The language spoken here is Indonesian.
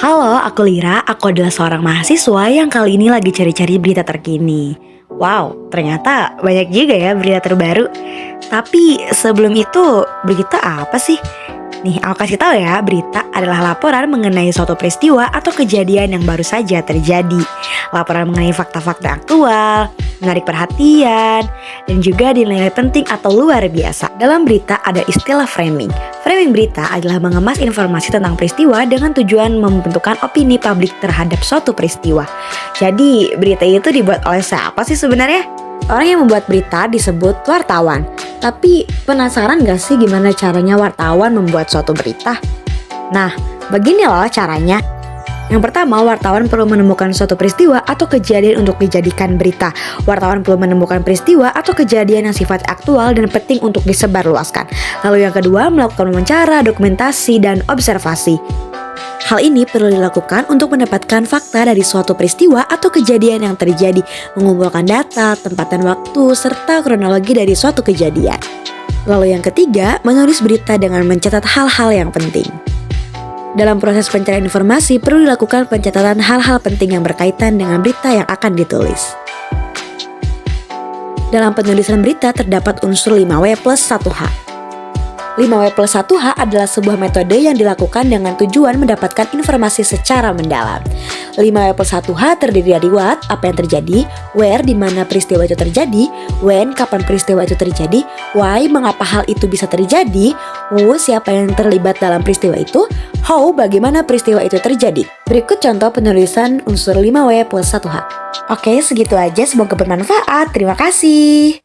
Halo, aku Lira. Aku adalah seorang mahasiswa yang kali ini lagi cari-cari berita terkini. Wow, ternyata banyak juga ya berita terbaru. Tapi sebelum itu, berita apa sih? Nih, aku kasih tahu ya, berita adalah laporan mengenai suatu peristiwa atau kejadian yang baru saja terjadi. Laporan mengenai fakta-fakta aktual, menarik perhatian, dan juga dinilai penting atau luar biasa. Dalam berita ada istilah framing. Framing berita adalah mengemas informasi tentang peristiwa dengan tujuan membentukkan opini publik terhadap suatu peristiwa. Jadi, berita itu dibuat oleh siapa sih sebenarnya? Orang yang membuat berita disebut wartawan. Tapi penasaran gak sih gimana caranya wartawan membuat suatu berita? Nah, begini loh caranya. Yang pertama, wartawan perlu menemukan suatu peristiwa atau kejadian untuk dijadikan berita. Wartawan perlu menemukan peristiwa atau kejadian yang sifat aktual dan penting untuk disebarluaskan. Lalu yang kedua, melakukan wawancara, dokumentasi, dan observasi. Hal ini perlu dilakukan untuk mendapatkan fakta dari suatu peristiwa atau kejadian yang terjadi, mengumpulkan data, tempat dan waktu, serta kronologi dari suatu kejadian. Lalu yang ketiga, menulis berita dengan mencatat hal-hal yang penting. Dalam proses pencarian informasi, perlu dilakukan pencatatan hal-hal penting yang berkaitan dengan berita yang akan ditulis. Dalam penulisan berita terdapat unsur 5W plus 1H. 5W plus 1H adalah sebuah metode yang dilakukan dengan tujuan mendapatkan informasi secara mendalam. 5W plus 1H terdiri dari what, apa yang terjadi, where, di mana peristiwa itu terjadi, when, kapan peristiwa itu terjadi, why, mengapa hal itu bisa terjadi, who, siapa yang terlibat dalam peristiwa itu, how, bagaimana peristiwa itu terjadi. Berikut contoh penulisan unsur 5W plus 1H. Oke, segitu aja, semoga bermanfaat. Terima kasih.